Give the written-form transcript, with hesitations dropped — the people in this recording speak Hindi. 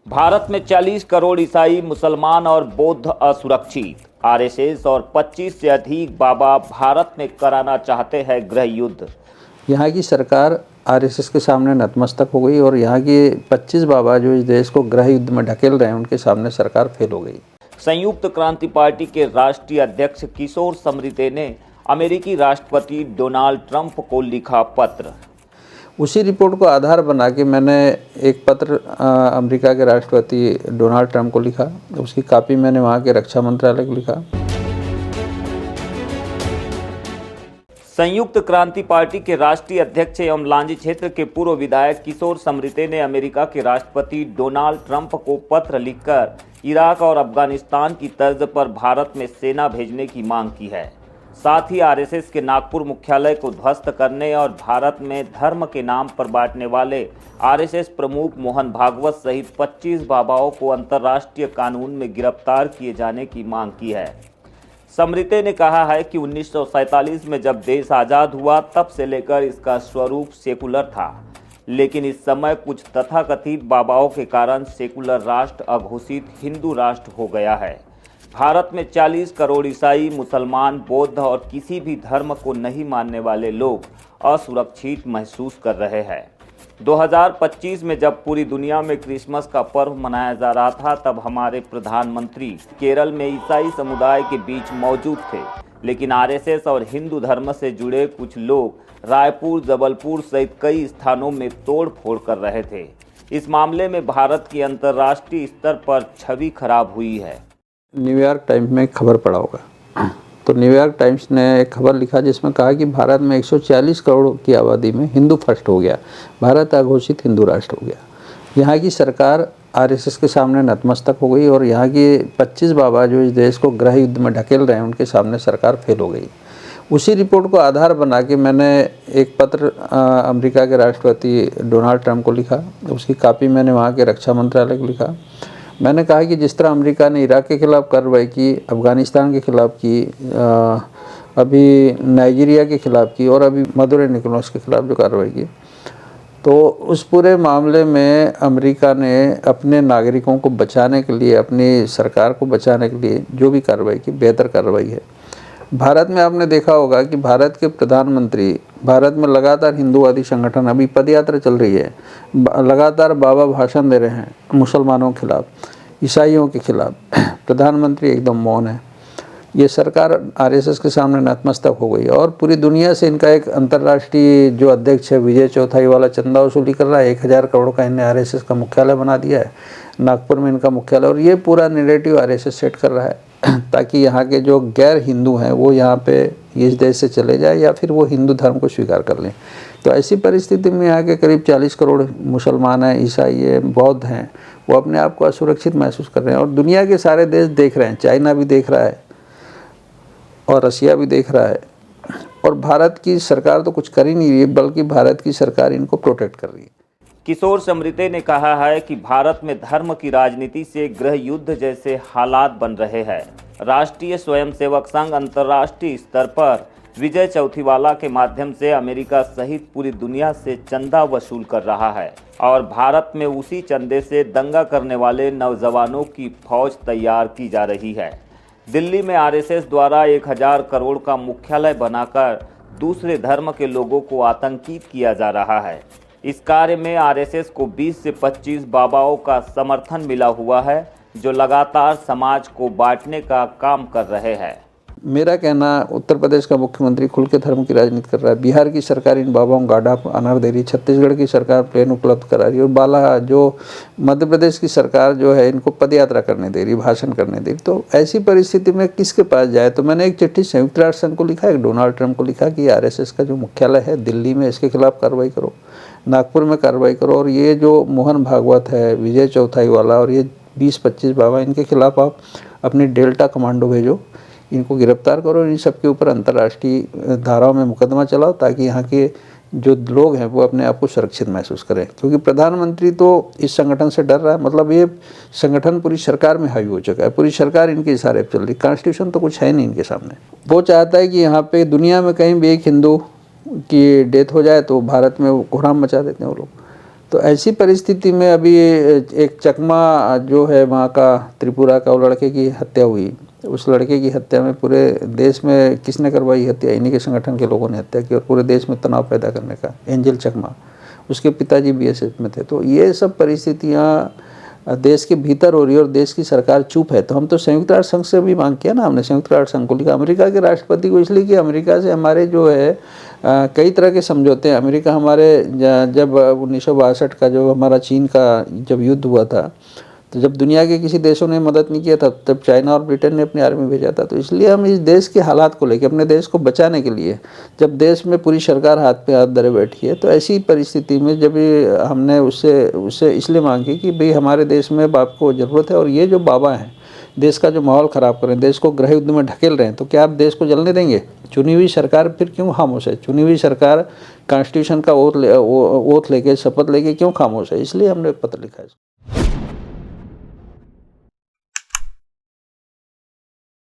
भारत में 40 करोड़ ईसाई, मुसलमान और बौद्ध असुरक्षित। आरएसएस और 25 से अधिक बाबा भारत में कराना चाहते हैं गृह युद्ध। यहाँ की सरकार आरएसएस के सामने नतमस्तक हो गई और यहाँ के 25 बाबा जो इस देश को गृह युद्ध में ढकेल रहे हैं उनके सामने सरकार फेल हो गई। संयुक्त क्रांति पार्टी के राष्ट्रीय अध्यक्ष किशोर समृते ने अमेरिकी राष्ट्रपति डोनाल्ड ट्रंप को लिखा पत्र। उसी रिपोर्ट को आधार बना के मैंने एक पत्र अमेरिका के राष्ट्रपति डोनाल्ड ट्रंप को लिखा। उसकी कॉपी मैंने वहाँ के रक्षा मंत्रालय को लिखा। संयुक्त क्रांति पार्टी के राष्ट्रीय अध्यक्ष एवं लांजी क्षेत्र के पूर्व विधायक किशोर समृते ने अमेरिका के राष्ट्रपति डोनाल्ड ट्रंप को पत्र लिखकर इराक और अफगानिस्तान की तर्ज पर भारत में सेना भेजने की मांग की है। साथ ही आरएसएस के नागपुर मुख्यालय को ध्वस्त करने और भारत में धर्म के नाम पर बांटने वाले आरएसएस प्रमुख मोहन भागवत सहित 25 बाबाओं को अंतर्राष्ट्रीय कानून में गिरफ्तार किए जाने की मांग की है। समृते ने कहा है कि 1947 में जब देश आज़ाद हुआ तब से लेकर इसका स्वरूप सेकुलर था, लेकिन इस समय कुछ तथाकथित बाबाओं के कारण सेकुलर राष्ट्र अघोषित हिंदू राष्ट्र हो गया है। भारत में 40 करोड़ ईसाई, मुसलमान, बौद्ध और किसी भी धर्म को नहीं मानने वाले लोग असुरक्षित महसूस कर रहे हैं। 2025 में जब पूरी दुनिया में क्रिसमस का पर्व मनाया जा रहा था तब हमारे प्रधानमंत्री केरल में ईसाई समुदाय के बीच मौजूद थे, लेकिन आरएसएस और हिंदू धर्म से जुड़े कुछ लोग रायपुर, जबलपुर सहित कई स्थानों में तोड़-फोड़ कर रहे थे। इस मामले में भारत की अंतर्राष्ट्रीय स्तर पर छवि खराब हुई है। न्यूयॉर्क टाइम्स में एक खबर पढ़ा होगा, तो न्यूयॉर्क टाइम्स ने एक खबर लिखा जिसमें कहा कि भारत में 140 करोड़ की आबादी में हिंदू फर्स्ट हो गया, भारत अघोषित हिंदू राष्ट्र हो गया। यहाँ की सरकार आरएसएस के सामने नतमस्तक हो गई और यहाँ के 25 बाबा जो इस देश को गृह युद्ध में ढकेल रहे हैं उनके सामने सरकार फेल हो गई। उसी रिपोर्ट को आधार बना के मैंने एक पत्र अमेरिका के राष्ट्रपति डोनाल्ड ट्रंप को लिखा। उसकी कॉपी मैंने वहाँ के रक्षा मंत्रालय को लिखा। मैंने कहा कि जिस तरह अमेरिका ने इराक के खिलाफ कार्रवाई की, अफ़गानिस्तान के खिलाफ की, अभी नाइजीरिया के खिलाफ की और अभी मदुरै निकोलस के खिलाफ जो कार्रवाई की, तो उस पूरे मामले में अमेरिका ने अपने नागरिकों को बचाने के लिए, अपनी सरकार को बचाने के लिए जो भी कार्रवाई की, बेहतर कार्रवाई है। भारत में आपने देखा होगा कि भारत के प्रधानमंत्री, भारत में लगातार हिंदूवादी संगठन, अभी पदयात्रा चल रही है, लगातार बाबा भाषण दे रहे हैं मुसलमानों के खिलाफ, ईसाइयों के खिलाफ। प्रधानमंत्री एकदम मौन है। ये सरकार आरएसएस के सामने नतमस्तक हो गई और पूरी दुनिया से इनका एक अंतर्राष्ट्रीय जो अध्यक्ष है विजय चौथाई वाला चंदा वसूली कर रहा है। 1000 करोड़ का इन्हें आरएसएस का मुख्यालय बना दिया है, नागपुर में इनका मुख्यालय, और ये पूरा नैरेटिव आरएसएस सेट कर रहा है ताकि यहाँ के जो गैर हिंदू हैं वो यहाँ पे इस देश से चले जाए या फिर वो हिंदू धर्म को स्वीकार कर लें। तो ऐसी परिस्थिति में यहाँ के करीब 40 करोड़ मुसलमान हैं, ईसाई हैं, बौद्ध हैं, वो अपने आप को असुरक्षित महसूस कर रहे हैं और दुनिया के सारे देश देख रहे हैं। चाइना भी देख रहा है और रसिया भी देख रहा है और भारत की सरकार तो कुछ कर ही नहीं रही है, बल्कि भारत की सरकार इनको प्रोटेक्ट कर रही है। किशोर समृते ने कहा है कि भारत में धर्म की राजनीति से गृह युद्ध जैसे हालात बन रहे हैं। राष्ट्रीय स्वयंसेवक संघ अंतर्राष्ट्रीय स्तर पर विजय चौथीवाला के माध्यम से अमेरिका सहित पूरी दुनिया से चंदा वसूल कर रहा है और भारत में उसी चंदे से दंगा करने वाले नौजवानों की फौज तैयार की जा रही है। दिल्ली में आरएसएस द्वारा 1000 करोड़ का मुख्यालय बनाकर दूसरे धर्म के लोगों को आतंकित किया जा रहा है। इस कार्य में आरएसएस को 20 से 25 बाबाओं का समर्थन मिला हुआ है जो लगातार समाज को बांटने का काम कर रहे हैं। मेरा कहना, उत्तर प्रदेश का मुख्यमंत्री खुल के धर्म की राजनीति कर रहा है, बिहार की सरकार इन बाबाओं को गाढ़ा अनार दे रही है, छत्तीसगढ़ की सरकार प्लेन उपलब्ध करा रही है और बाला जो मध्य प्रदेश की सरकार जो है इनको पदयात्रा करने दे रही, भाषण करने दे रही। तो ऐसी परिस्थिति में किसके पास जाए? तो मैंने एक चिट्ठी संयुक्त राष्ट्र संघ को लिखा, एक डोनाल्ड ट्रंप को लिखा कि आरएसएस का जो मुख्यालय है दिल्ली में, इसके खिलाफ कार्रवाई करो, नागपुर में कार्रवाई करो और ये जो मोहन भागवत है, विजय चौथाई वाला और ये 20-25 बाबा, इनके खिलाफ आप अपनी डेल्टा कमांडो भेजो, इनको गिरफ्तार करो, इन सब के ऊपर अंतर्राष्ट्रीय धाराओं में मुकदमा चलाओ ताकि यहाँ के जो लोग हैं वो अपने आप को सुरक्षित महसूस करें। क्योंकि प्रधानमंत्री तो इस संगठन से डर रहा है, मतलब ये संगठन पूरी सरकार में हावी हो चुका है, पूरी सरकार इनके इशारे पर चल रही। कॉन्स्टिट्यूशन तो कुछ है नहीं इनके सामने। वो चाहता है कि यहाँ पे दुनिया में कहीं भी एक हिंदू की डेथ हो जाए तो भारत में कोहराम मचा देते हैं वो लोग। तो ऐसी परिस्थिति में अभी एक चकमा जो है वहाँ का, त्रिपुरा का, वो लड़के की हत्या हुई। उस लड़के की हत्या में पूरे देश में किसने करवाई हत्या? इन्हीं के संगठन के लोगों ने हत्या की और पूरे देश में तनाव पैदा करने का। एंजल चकमा, उसके पिताजी बीएसएफ में थे। तो ये सब परिस्थितियाँ देश के भीतर हो रही है और देश की सरकार चुप है। तो हम तो संयुक्त राष्ट्र संघ से भी मांग किया ना हमने, संयुक्त राष्ट्र संघ को लिखा अमेरिका के राष्ट्रपति को, इसलिए कि अमेरिका से हमारे जो है कई तरह के समझौते हैं। अमेरिका हमारे जब 1962 का जो हमारा चीन का जब युद्ध हुआ था, तो जब दुनिया के किसी देशों ने मदद नहीं किया था, तब चाइना और ब्रिटेन ने अपनी आर्मी भेजा था। तो इसलिए हम इस देश के हालात को लेकर, अपने देश को बचाने के लिए, जब देश में पूरी सरकार हाथ पे हाथ धरे बैठी है, तो ऐसी परिस्थिति में जब हमने उससे इसलिए मांग की कि भाई हमारे देश में बाप को ज़रूरत है और ये जो बाबा हैं देश का जो माहौल ख़राब कर रहे हैं, देश को गृह युद्ध में ढकेल रहे हैं, तो क्या आप देश को जलने देंगे? चुनी हुई सरकार फिर क्यों खामोश है? चुनी हुई सरकार कॉन्स्टिट्यूशन का ओथ लेके, शपथ लेके क्यों खामोश है? इसलिए हमने पत्र लिखा है।